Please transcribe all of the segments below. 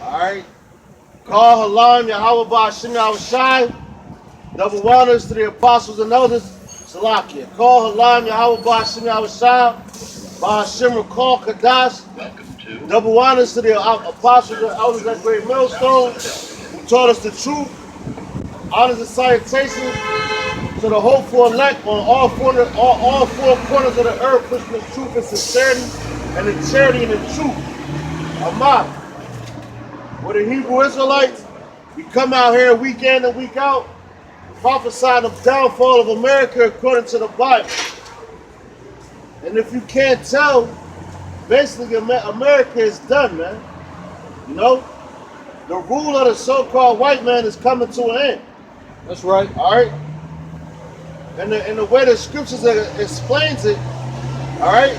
Alright? Call Halam, Yahweh Ba'ashim Yahushai. Double honors to the apostles and elders. Salakia. Call Halam, Yahweh Ba'ashim Yahushai. Ba'ashim Call Kadash. Double honors to the apostles and elders at Great Millstone who taught us the truth. Honors and salutations to the hopeful elect on all four corners of the earth, pushing the truth and sincerity and the charity and the truth. Amah. We're the Hebrew Israelites. We come out here week in and week out, prophesying the downfall of America according to the Bible. And if you can't tell, basically America is done, man. You know? The rule of the so-called white man is coming to an end. That's right. All right? And the way the scriptures explains it, all right?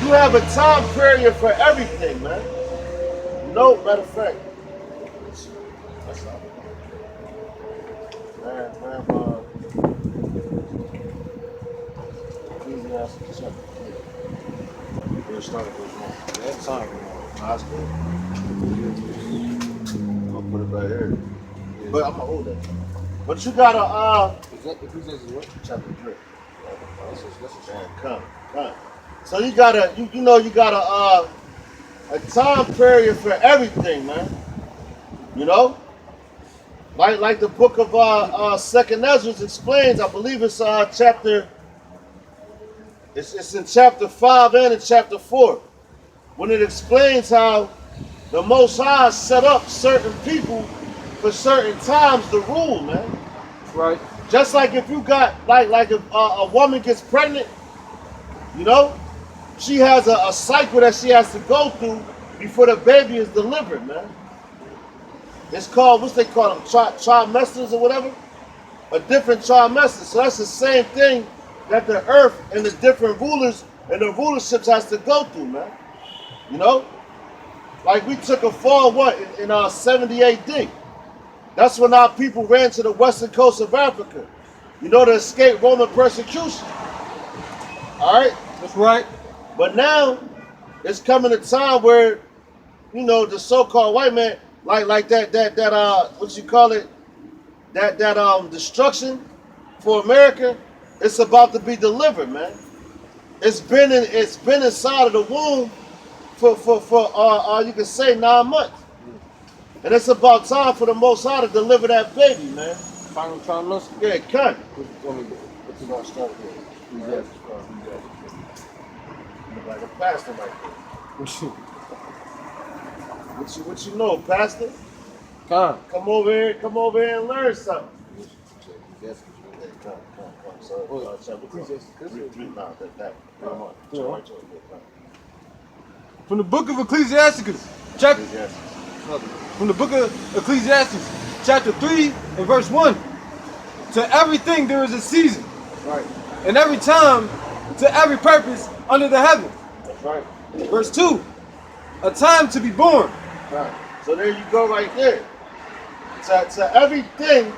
You have a time period for everything, man. No, matter of fact. That's all. Ecclesiastes chapter 3. First start of verse 1. That time, that's good. I'll put it right here. But I'm gonna hold that. But you gotta Ecclesiastes what? chapter 3. Come. So you gotta you gotta a time period for everything, man. You know? Like the book of Second Ezra explains, I believe it's chapter it's in chapter 5 and in chapter 4. When it explains how the Most High set up certain people for certain times to rule, man. Right. Just like if you got like if a woman gets pregnant, you know, she has a cycle that she has to go through before the baby is delivered, man. It's called, what's they call them, trimesters or whatever? A different trimester. So that's the same thing that the earth and the different rulers and the rulerships has to go through, man. You know? Like we took a fall, in 70 AD. That's when our people ran to the western coast of Africa, you know, to escape Roman persecution. All right? That's right. But now, it's coming a time where, you know, the so-called white man, like that what you call it, that destruction for America, it's about to be delivered, man. It's been inside of the womb for you can say 9 months. And it's about time for the Most High to deliver that baby, man. Final trimester? Yeah, cut. What's it gonna start with? Ecclesiastes. Look like a pastor right there. What you know, pastor? Come. Come over here and learn something. Come. So, chapter 3. No, that. From the book of Ecclesiastes, chapter. From the book of Ecclesiastes, chapter 3 and verse 1. To everything there is a season. Right. And every time, to every purpose under the heaven. That's right. Verse 2. A time to be born. Right. So there you go right there. To everything,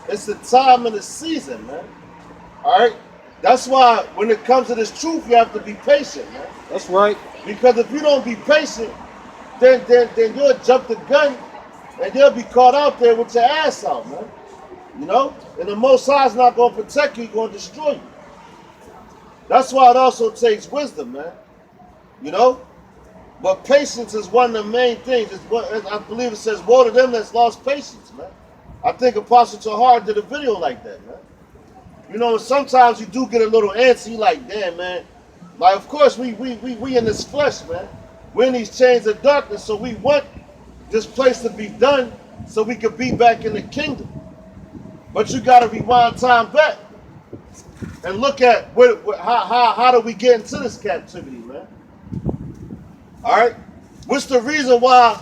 it's the time and the season, man. All right? That's why when it comes to this truth, you have to be patient, man. That's right. Because if you don't be patient, then you'll jump the gun and you'll be caught out there with your ass out, man. You know? And the Most High is not going to protect you, he's going to destroy you. That's why it also takes wisdom, man. You know? But patience is one of the main things. It's what I believe it says, woe to them that's lost patience, man. I think Apostle Tahar did a video like that, man. You know, sometimes you do get a little antsy, like, damn, man. Like, of course, we in this flesh, man. We're in these chains of darkness, so we want this place to be done so we can be back in the kingdom. But you got to rewind time back and look at how do we get into this captivity, man? All right? What's the reason why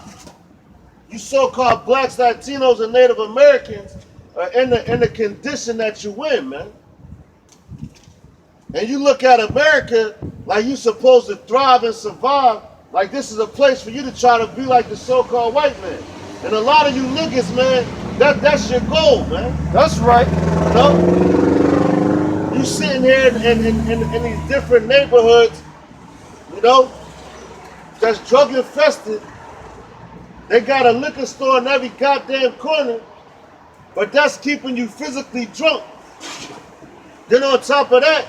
you so-called blacks, Latinos, and Native Americans are in the condition that you in, man? And you look at America like you supposed to thrive and survive, like this is a place for you to try to be like the so-called white man. And a lot of you niggas, man, that's your goal, man. That's right. You know? You sitting here in these different neighborhoods, you know, that's drug infested, They got a liquor store in every goddamn corner, but that's keeping you physically drunk. Then on top of that,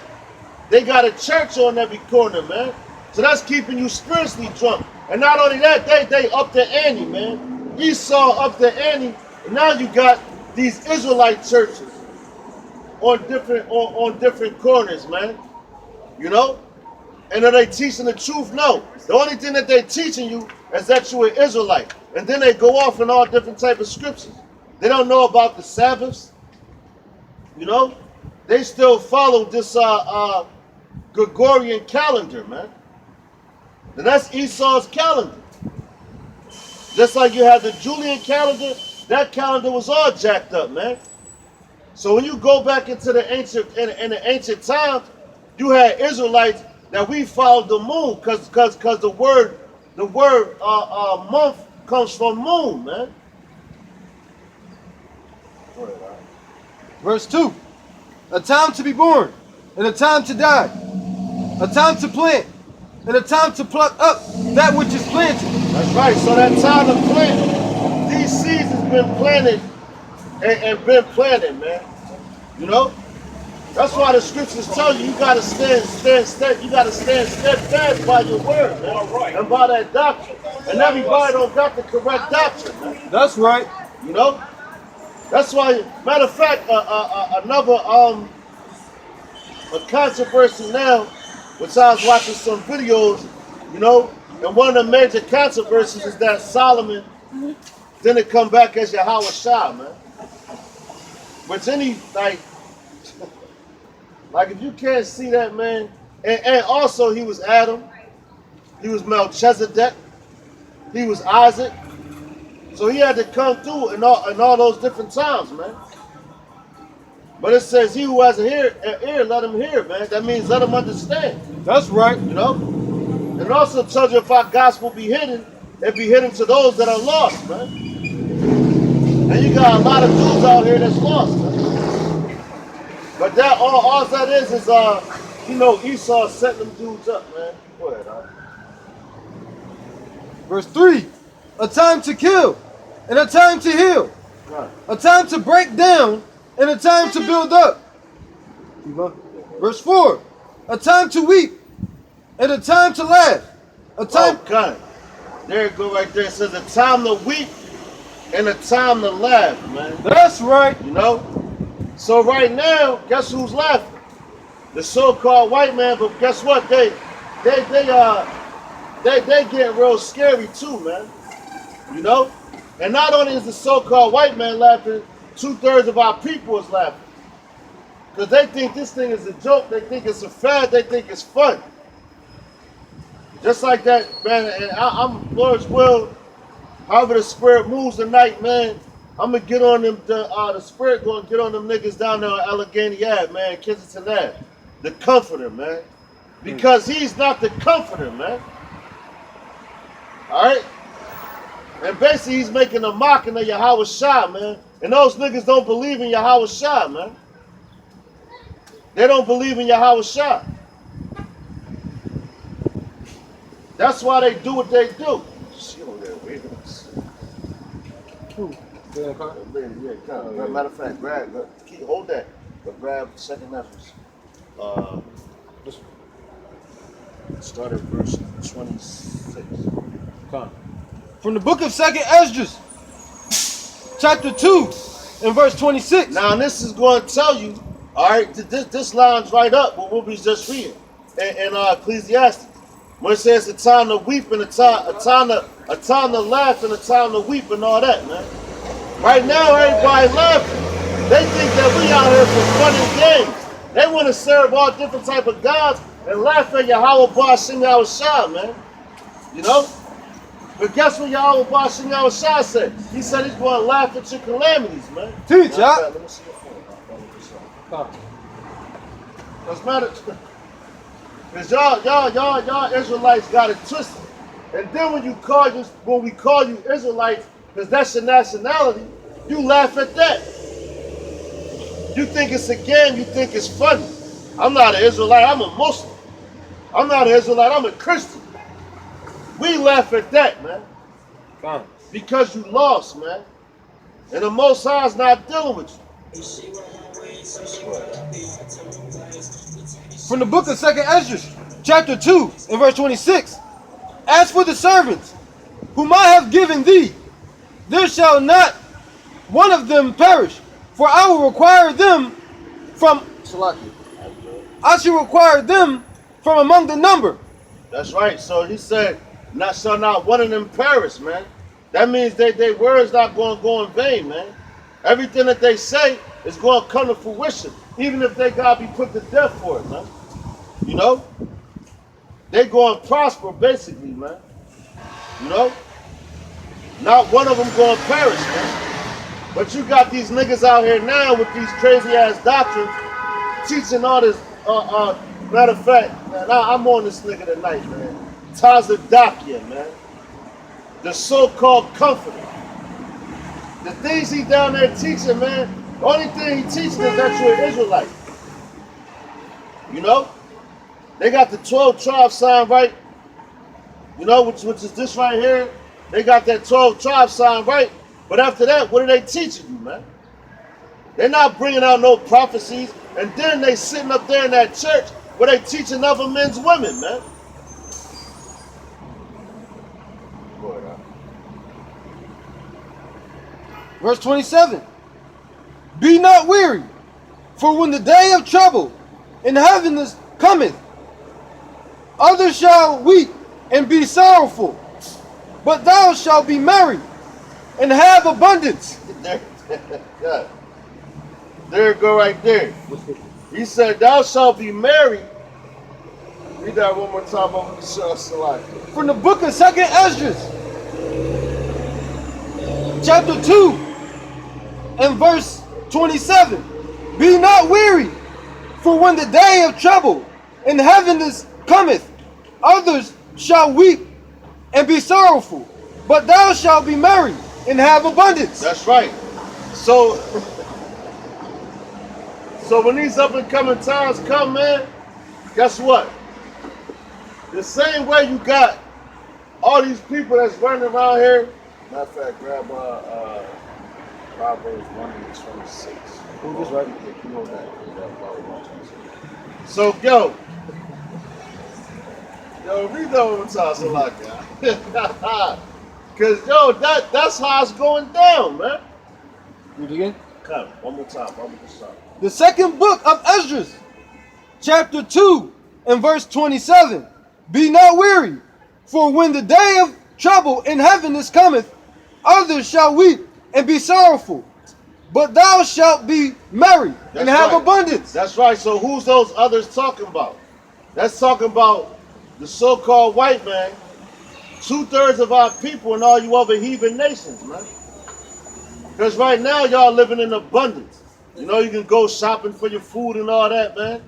they got a church on every corner, man. So that's keeping you spiritually drunk. And not only that, they up the ante, man. Esau up the ante, and now you got these Israelite churches on different corners, man. You know? And are they teaching the truth? No. The only thing that they teaching you is that you're an Israelite. And then they go off in all different type of scriptures. They don't know about the Sabbaths. You know? They still follow this Gregorian calendar, man. And that's Esau's calendar. Just like you had the Julian calendar, that calendar was all jacked up, man. So when you go back into the ancient times, you had Israelites that we followed the moon, cause the word month comes from moon, man. Verse 2. A time to be born, and a time to die. A time to plant, and a time to pluck up that which is planted. That's right. So that time to plant, these seeds has been planted and been planted, man. You know? That's why the scriptures tell you gotta stand steadfast by your word, man. And by that doctrine. And everybody don't got the correct doctrine, man. That's right. You know? That's why, matter of fact, another a controversy now, which I was watching some videos, you know, and one of the major controversies is that Solomon didn't come back as Yahweh Shah, man. Which like if you can't see that, man, and also he was Adam, he was Melchizedek, he was Isaac, so he had to come through in all those different times, man. But it says, he who has an ear, let him hear, man. That means let him understand. That's right. You know? And it also tells you if our gospel be hidden, it be hidden to those that are lost, man. And you got a lot of dudes out here that's lost, man. But that all that is you know, Esau setting them dudes up, man. Go ahead, all right. Verse 3. A time to kill, and a time to heal. Right. A time to break down, and a time to build up. Verse 4. A time to weep, and a time to laugh. A time. Oh, God. There it go right there. It says a time to weep and a time to laugh, man. That's right. You know? So right now, guess who's laughing? The so-called white man, but guess what? They getting real scary too, man. You know? And not only is the so-called white man laughing, 2/3 of our people is laughing. Because they think this thing is a joke, they think it's a fad, they think it's fun. Just like that, man, and I'm Lord's will, however the spirit moves tonight, man, I'm going to get on them, the spirit going to get on them niggas down there on Allegheny Ave, man, Kensington Ave. The comforter, man. Because he's not the comforter, man. All right? And basically he's making a mocking of Yahweh Shah, man. And those niggas don't believe in Yahweh Shah, man. They don't believe in Yahweh Shah. That's why they do what they do. She over there waiting. Yeah, come. Yeah, come. Matter of fact, grab, hold that. But grab second reference. Start at verse 26. Come. From the book of 2nd Esdras, chapter 2, and verse 26. Now, this is going to tell you, all right, this lines right up what we'll be just reading in Ecclesiastes. When it says a time to weep and a time to laugh and a time to weep and all that, man. Right now, everybody laughing. They think that we out here for fun and games. They want to serve all different type of gods and laugh at Yahweh Ba'ashim Yahweh Shah, man. You know? But guess what Yahweh Ba'ashim Yahweh Shah said? He said he's going to laugh at your calamities, man. Teach, y'all. Let me see your phone. What's matter? Because y'all Israelites got it twisted. And then when we call you Israelites, because that's your nationality, you laugh at that. You think it's a game, you think it's funny. I'm not an Israelite, I'm a Muslim. I'm not an Israelite, I'm a Christian. We laugh at that, man. Fine. Because you lost, man. And the Most High is not dealing with you. From the book of 2nd Ezra, chapter 2, and verse 26. As for the servants whom I have given thee, there shall not one of them perish, for I will require them from I shall require them from among the number. That's right. So he said, shall not one of them perish, man. That means their words not going to go in vain, man. Everything that they say is going to come to fruition, even if they got to be put to death for it, man. You know? They going to prosper, basically, man. You know? Not one of them going to perish, man. But you got these niggas out here now with these crazy-ass doctrines teaching all this, matter of fact, man, I'm on this nigga tonight, man. Tazadakia, man. The so-called comforter. The things he down there teaching, man, the only thing he teaching is that you're an Israelite. You know? They got the 12 tribe sign right. You know, which is this right here. They got that 12 tribe sign right. But after that, what are they teaching you, man? They're not bringing out no prophecies. And then they sitting up there in that church where they teaching other men's women, man. Verse 27. Be not weary, for when the day of trouble in heaven cometh, others shall weep and be sorrowful, but thou shalt be merry and have abundance. There it go right there. He said, thou shalt be merry. Read that one more time over the Salaki. From the book of 2nd Ezra, chapter 2, and verse 27. Be not weary, for when the day of trouble in heaven cometh, others shall weep and be sorrowful, but thou shalt be merry and have abundance. That's right. So when these up and coming times come, man, guess what? The same way you got all these people that's running around here. Matter of fact, grab Proverbs 1:26. Who was right? You know that. So yo, read that one time, so like that. Cause yo, that's how it's going down, man. Read it again. Come, one more time. The second book of Ezra, chapter 2, and verse 27. Be not weary, for when the day of trouble in heaven cometh, others shall weep and be sorrowful, but thou shalt be merry and have abundance. That's right. So who's those others talking about? That's talking about the so-called white man, 2/3 of our people and all you other heathen nations, man. Because right now y'all living in abundance. You know, you can go shopping for your food and all that, man.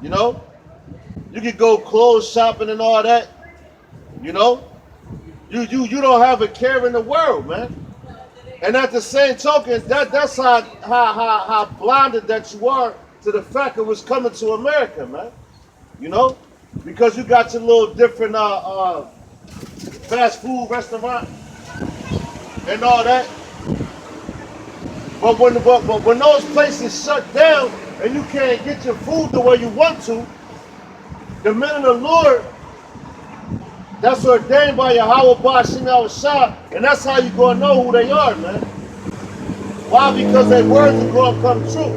You know? You can go clothes shopping and all that. You know? You don't have a care in the world, man. And at the same token, that's how blinded that you are to the fact of what's coming to America, man. You know? Because you got your little different fast food restaurant and all that. But when those places shut down and you can't get your food the way you want to, the men of the Lord, that's ordained by Yahweh Ba'ashim Shah, and that's how you gonna know who they are, man. Why? Because their words are gonna come true.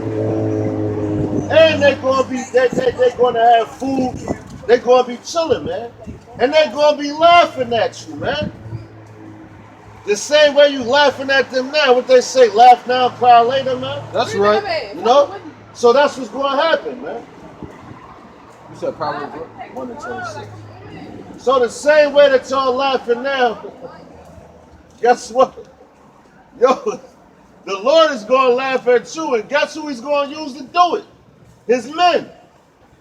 And they're gonna have food, they're gonna be chilling, man. And they're gonna be laughing at you, man. The same way you laughing at them now. What they say, laugh now, cry later, man. That's right. You know? So that's what's gonna happen, man. You said Proverbs 1:26. So the same way that y'all laughing now, guess what? Yo, the Lord is going to laugh at you, and guess who he's going to use to do it? His men.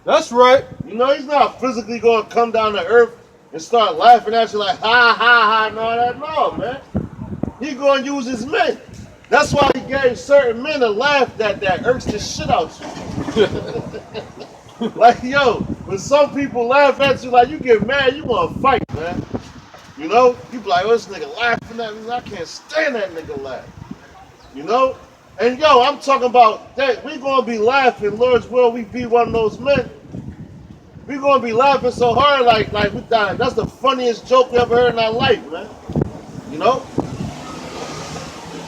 That's right. You know, he's not physically going to come down to earth and start laughing at you like, ha, ha, ha, and all that. No, man. He's going to use his men. That's why he gave certain men a laugh that irks the shit out you. Like, yo, when some people laugh at you, like, you get mad, you want to fight, man. You know? You be like, oh, this nigga laughing at me. I can't stand that nigga laugh. You know? And yo, I'm talking about that. We gonna be laughing, Lord's will, we be one of those men. We gonna be laughing so hard like we dying. That's the funniest joke we ever heard in our life, man. You know?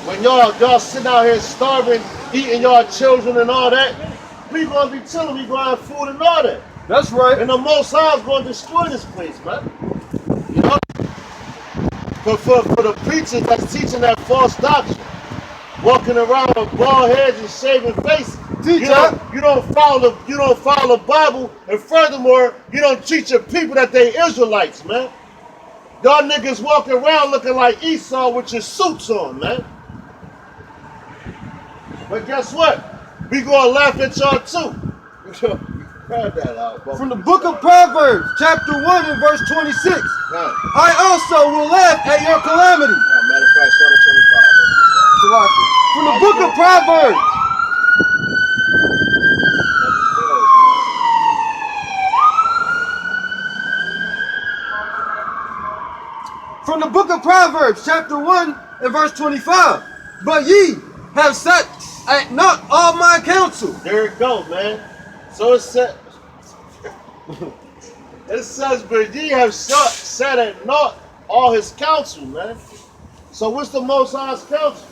When y'all sitting out here starving, eating y'all children and all that, we gonna be chilling, we gonna have food and all that. That's right. And the Most High is gonna destroy this place, man. You know? For the preachers that's teaching that false doctrine, walking around with bald heads and shaving faces. You don't follow the Bible, and furthermore, you don't teach your people that they Israelites, man. Y'all niggas walking around looking like Esau with your suits on, man. But guess what? We gonna laugh at y'all too. From the book of Proverbs, chapter 1 and verse 26. I also will laugh at your calamity. Matter of fact, start at 25. From the book of Proverbs. From the book of Proverbs, chapter 1 and verse 25. But ye have set at naught all my counsel. There it goes, man. So it says, but ye have set at naught all his counsel, man. So what's the Most High's counsel?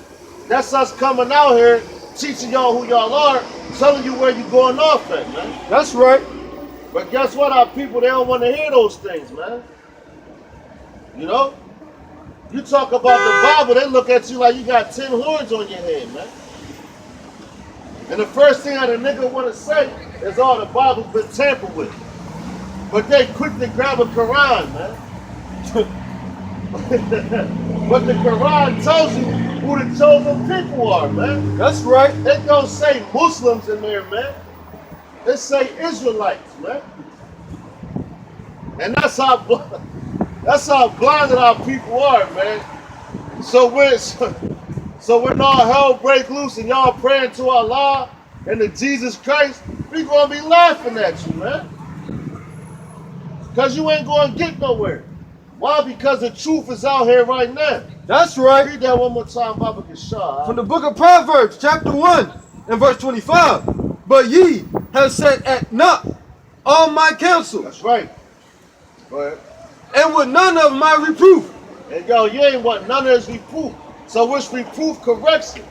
That's us coming out here, teaching y'all who y'all are, telling you where you going off at, man. That's right. But guess what? Our people, they don't want to hear those things, man. You know? You talk about the Bible, they look at you like you got 10 horns on your head, man. And the first thing that a nigga want to say is, oh, the Bible's been tampered with. But they quick to grab a Quran, man. But the Quran tells you who the chosen people are, man. That's right. They don't say Muslims in there, man. They say Israelites, man. And that's how blinded our people are, man. So when all hell break loose and y'all praying to Allah and to Jesus Christ, we gonna be laughing at you, man. Because you ain't gonna get nowhere. Why? Because the truth is out here right now. That's right. Read that one more time, Baba Kishar. From the book of Proverbs, chapter 1 and verse 25. But ye have set at naught all my counsel. That's right. Go ahead. And with none of my reproof. And yo, you ain't want none of his reproof. So which reproof corrects it?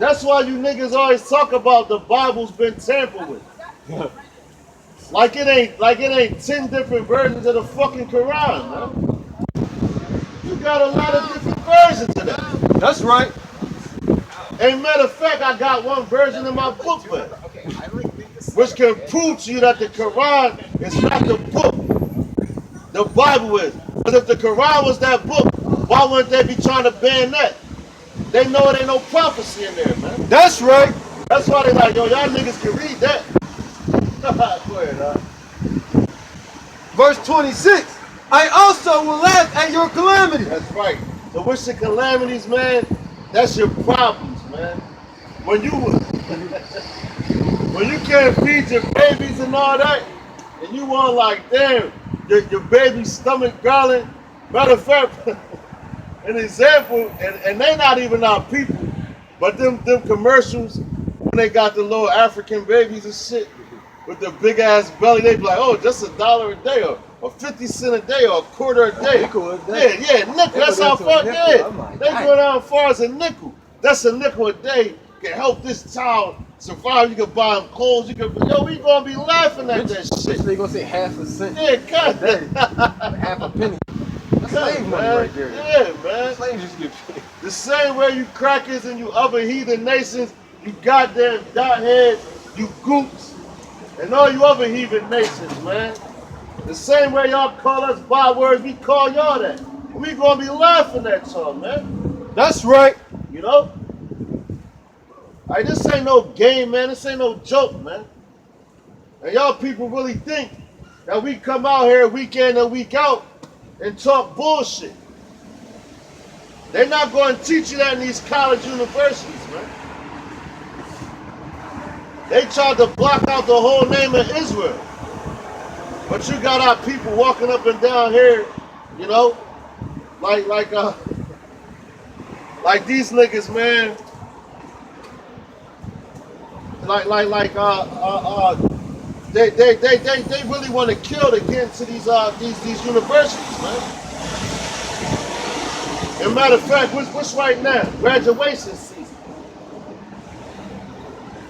That's why you niggas always talk about the Bible's been tampered with. Like it ain't 10 different versions of the fucking Quran, man. You got a lot of different versions of that. That's right. And matter of fact, I got one version in my book, man, which can prove to you that the Quran is not the book. The Bible is. But if the Quran was that book, why wouldn't they be trying to ban that? They know it ain't no prophecy in there, man. That's right. That's why they like, yo, y'all niggas can read that. Go ahead, Verse 26. I also will laugh at your calamity. That's right. So what's your calamities, man? That's your problems, man. When you can't feed your babies and all that, and you want like, damn, your baby's stomach growling. Matter of fact, an example, and they not even our people, but them commercials when they got the little African babies and shit with the big ass belly, they be like, oh, just $1 a day or 50 cents a day or a quarter a day. Yeah, nickel. That's how far. Yeah, they go down as far as a nickel. That's a nickel a day can help this child survive. You can buy them clothes. You can, yo, we gonna be laughing at that shit. They gonna say half a cent. Yeah, cut half a penny. That's slave money right there. Yeah, man. Slaves just get paid. The same way you crackers and you other heathen nations, you goddamn dot heads, you goops, and all you other heathen nations, man. The same way y'all call us bywords, we call y'all that. We gonna be laughing at y'all, man. That's right. You know? Like, this ain't no game, man. This ain't no joke, man. And y'all people really think that we come out here week in and week out and talk bullshit. They're not going to teach you that in these college universities, man. They tried to block out the whole name of Israel. But you got our people walking up and down here, you know, like these niggas, man. They really want to kill to get into these universities, man. And matter of fact, what's right now? Graduation season.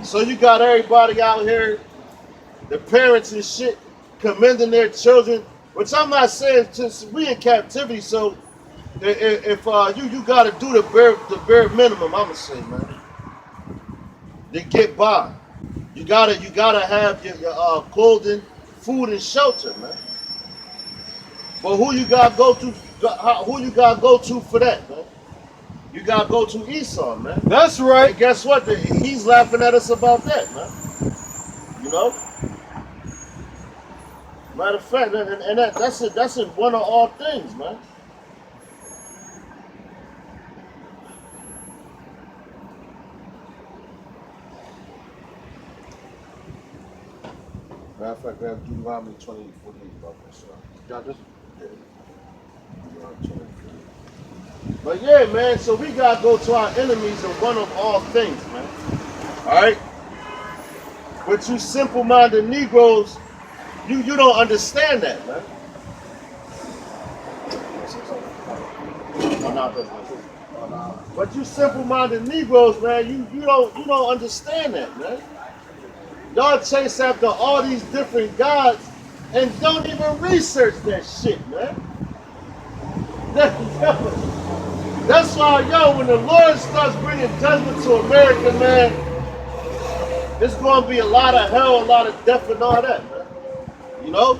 So you got everybody out here, the parents and shit, commending their children, which I'm not saying since we in captivity, so if you gotta do the bare minimum, I'ma say, man. To get by. You gotta have your clothing, food, and shelter, man. But who you gotta go to? Who you gotta go to for that, man? You gotta go to Esau, man. That's right. And guess what? He's laughing at us about that, man. You know. Matter of fact, and that's in one of all things, man. Matter of fact, grab Deuteronomy 20:48 about that. Got this? Yeah. Deuteronomy 20:48. But yeah, man, so we gotta go to our enemies in one of all things, man. Alright? But you simple-minded Negroes, you don't understand that, man. But you simple-minded Negroes, man, you don't understand that, man. Y'all chase after all these different gods and don't even research that shit, man. That's why, yo, when the Lord starts bringing judgment to America, man, there's going to be a lot of hell, a lot of death and all that, man. You know?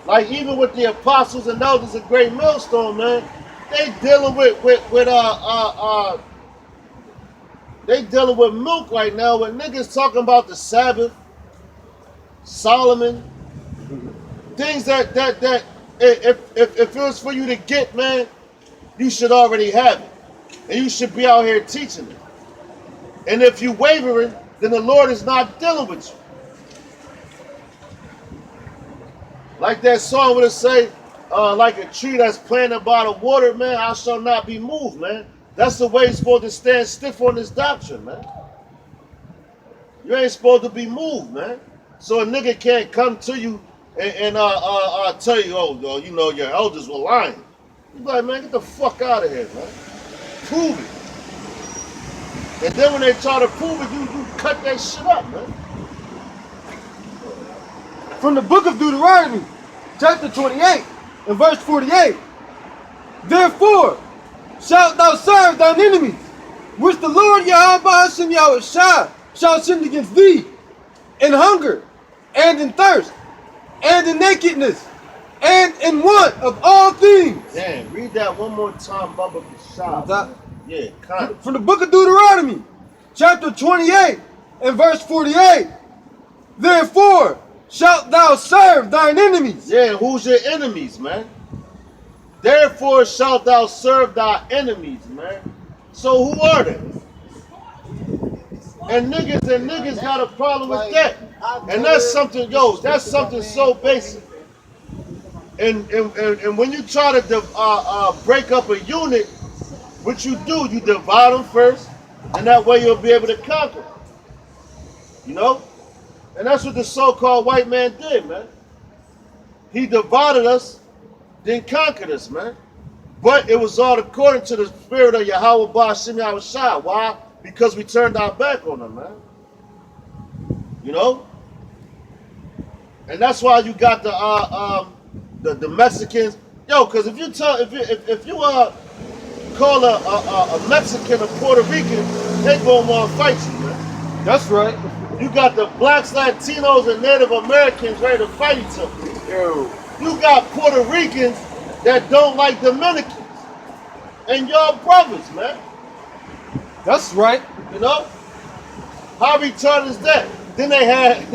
Like even with the apostles and elders of Great Millstone, man, they dealing with they dealing with milk right now with niggas talking about the Sabbath, Solomon, things that if it was for you to get, man, you should already have it. And you should be out here teaching it. And if you wavering, then the Lord is not dealing with you. Like that song would it say, like a tree that's planted by the water, man, I shall not be moved, man. That's the way you're supposed to stand stiff on this doctrine, man. You ain't supposed to be moved, man. So a nigga can't come to you and tell you, oh, you know, your elders were lying. You be like, man, get the fuck out of here, man. Prove it. And then when they try to prove it, you cut that shit up, man. From the book of Deuteronomy, chapter 28, and verse 48. Therefore, shalt thou serve thine enemies, which the Lord Yahweh Shah shall send against thee, in hunger, and in thirst, and in nakedness, and in want of all things. Damn, read that one more time, Bubba Shah. Yeah, kind of. From the book of Deuteronomy, chapter 28, and verse 48. Therefore, shalt thou serve thine enemies. Yeah, who's your enemies, man? Therefore shalt thou serve thy enemies, man. So who are they? And niggas got a problem with that. And that's something, yo, that's something so basic. And when you try to break up a unit, what you do, you divide them first, and that way you'll be able to conquer. You know? And that's what the so-called white man did, man. He divided us, then conquered us, man. But it was all according to the spirit of Yahweh Ba'Shem Yahushua. Why? Because we turned our back on him, man. You know? And that's why you got the Mexicans. Yo, because if you call a Mexican a Puerto Rican, they gonna want to fight you, man. That's right. You got the blacks, Latinos, and Native Americans ready to fight each other. Yo. You got Puerto Ricans that don't like Dominicans. And y'all brothers, man. That's right. You know? How retarded is that? Then they had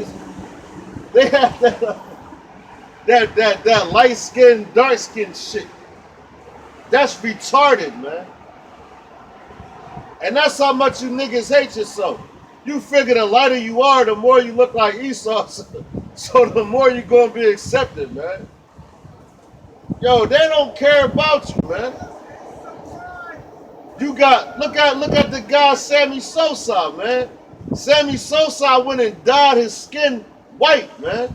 that light skin, dark skin shit. That's retarded, man. And that's how much you niggas hate yourself. You figure the lighter you are, the more you look like Esau, so the more you're gonna be accepted, man. Yo, they don't care about you, man. You got look at the guy Sammy Sosa, man. Sammy Sosa went and dyed his skin white, man.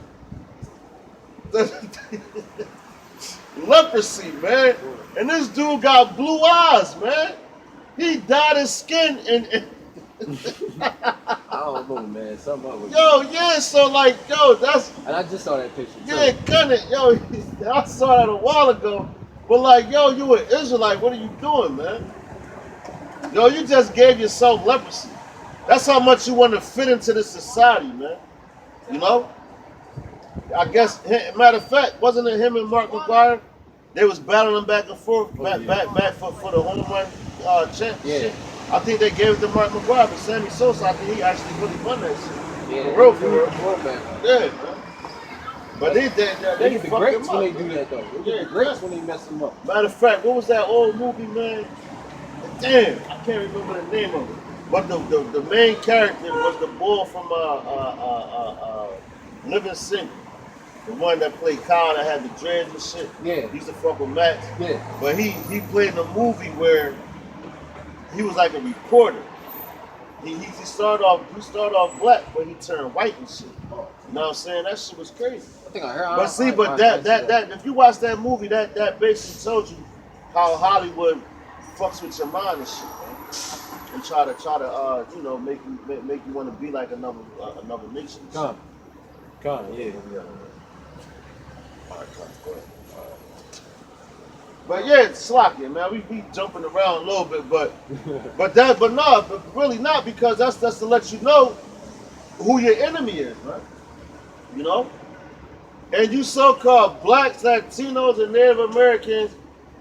Leprosy, man. And this dude got blue eyes, man. He dyed his skin and I don't know, man. Something up with yo, yeah, so like, yo, that's And I just saw that picture too. yeah, gun it, yo. I saw that a while ago, but like, yo, you an Israelite? What are you doing, man? Yo, you just gave yourself leprosy. That's how much you want to fit into this society, man. You know? I guess, matter of fact, wasn't it him and Mark McGuire? They was battling back and forth, back for the home run championship. Yeah. I think they gave it to Mark McGuire, but Sammy Sosa, I think he actually really won that shit. Yeah, For real, for real. Man. Yeah, man. But they They get the fucked greats him when up, they do man. that though. They Yeah, get the greats when they mess them up. Matter of fact, what was that old movie, man? Damn, I can't remember the name of it. But the main character was the boy from Living Single. The one that played Kyle that had the dreads and shit. Yeah. He used to fuck with Max. Yeah. But he played in a movie where he was like a reporter. He started off black, but he turned white and shit. You know what I'm saying? That shit was crazy. I think I heard. But see, that if you watch that movie, that basically told you how Hollywood fucks with your mind and shit, man, and try to you know make you want to be like another nation. Come, yeah. All right, go ahead. But yeah, it's slacking, man. We be jumping around a little bit, but really not, because that's to let you know who your enemy is, right? You know? And you so-called blacks, Latinos, and Native Americans,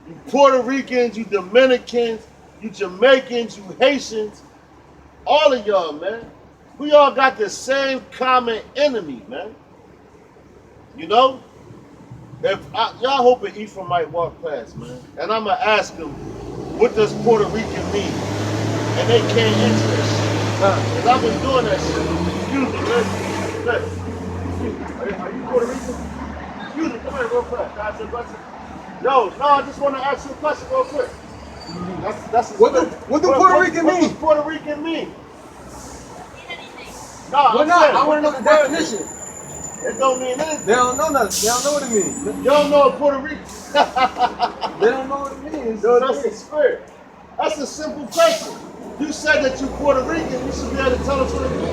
you Puerto Ricans, you Dominicans, you Jamaicans, you Haitians, all of y'all, man. We all got the same common enemy, man. You know? Y'all hoping Ephraim might walk past, man. And I'm going to ask him, what does Puerto Rican mean? And they can't answer that shit. Because I've been doing that shit. Excuse me, man. Excuse me. Are you Puerto Rican? Excuse me, come here real quick. Can I ask you a question? Yo, no, I just want to ask you a question real quick. That's What do Puerto Rican mean? What does Puerto Rican mean? No, Well, no, I want to know the definition. It don't mean anything. They don't know nothing. They don't know what it means. You don't know Puerto Rican. They don't know what it means. Yo, that's the spirit. That's a simple question. You said that you're Puerto Rican, you should be able to tell us what it means.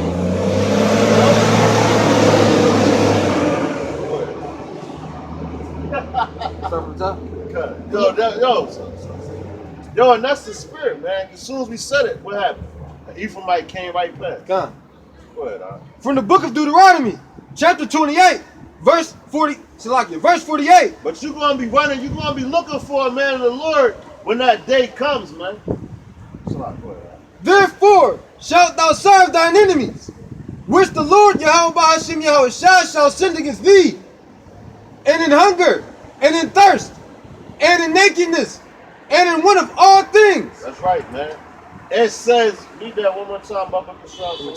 Yo, and that's the spirit, man. As soon as we said it, what happened? Ephraimite came right back. Come. Go ahead, huh? From the book of Deuteronomy, chapter 28, verse 40. Verse 48. But you're gonna be running. You're gonna be looking for a man of the Lord when that day comes, man. Go ahead. Therefore shalt thou serve thine enemies, which the Lord Yahweh Hashem Yahweh shall send against thee, and in hunger, and in thirst, and in nakedness, and in want of all things. That's right, man. It says, read that one more time, Baba Kashan.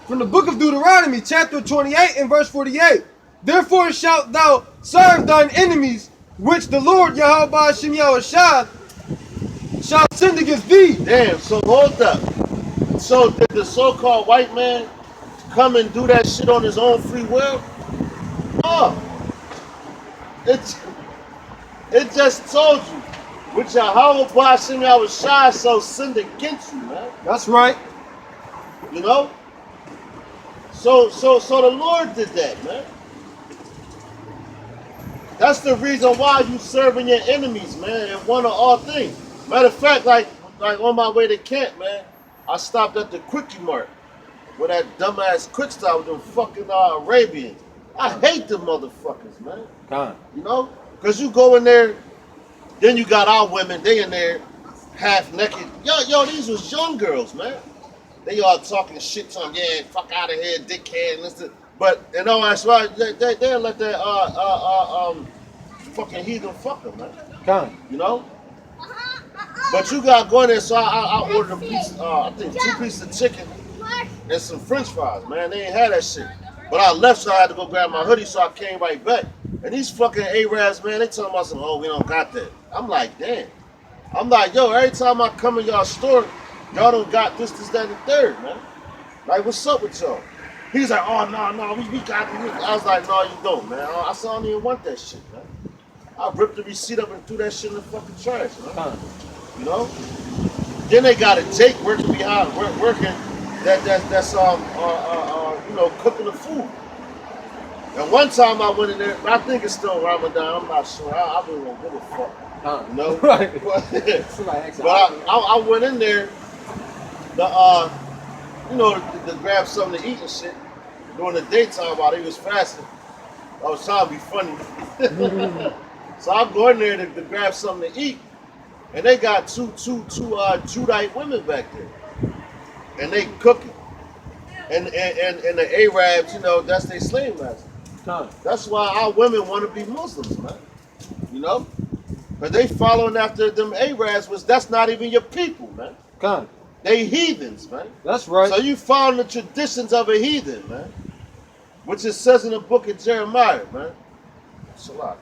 From the book of Deuteronomy, chapter 28 and verse 48. Therefore shalt thou serve thine enemies, which the Lord Yahweh Hashem Yahweh shall send against thee. Damn, so hold up. So did the so-called white man come and do that shit on his own free will? No. It just told you, which Yahweh Hashem Yahweh shall send against you, man. That's right. You know? So the Lord did that, man. That's the reason why you serving your enemies, man, and one of all things. Matter of fact, like on my way to camp, man, I stopped at the Quickie Mart where that dumbass quick stop with them fucking Arabians. I hate them motherfuckers, man. You know? Because you go in there, then you got our women, they in there half naked. Yo, these was young girls, man. They all talking shit to them, yeah, fuck out of here, dickhead, and this. But in all actuality, they'll let that fucking heathen fuck them, man. You know? But you got to go in there, so I ordered a piece, I think 2 pieces of chicken and some french fries, man. They ain't had that shit. But I left, so I had to go grab my hoodie, so I came right back. And these fucking Arabs, man, they talking about some, oh, we don't got that. I'm like, damn. I'm like, yo, every time I come in y'all store, y'all don't got this, that, and the third, man. Like, what's up with y'all? He's like, oh, no, we got it. I was like, no, you don't, man. I said, I don't even want that shit, man. I ripped the receipt up and threw that shit in the fucking trash, man. You know? Then they got a Jake working behind, working that's you know, cooking the food. And one time I went in there, I think it's still Ramadan, I'm not sure. I really don't give a fuck. You know? Right. But I went in there you know, to grab something to eat and shit during the daytime while they was fasting. I was trying to be funny. So I go in there to grab something to eat, and they got two Judite women back there, and they cooking, and the Arabs, you know, that's their slave master. That's why our women want to be Muslims, man. You know, but they following after them Arabs, that's not even your people, man. They heathens, man. That's right. So you following the traditions of a heathen, man, which it says in the book of Jeremiah, man. Salah.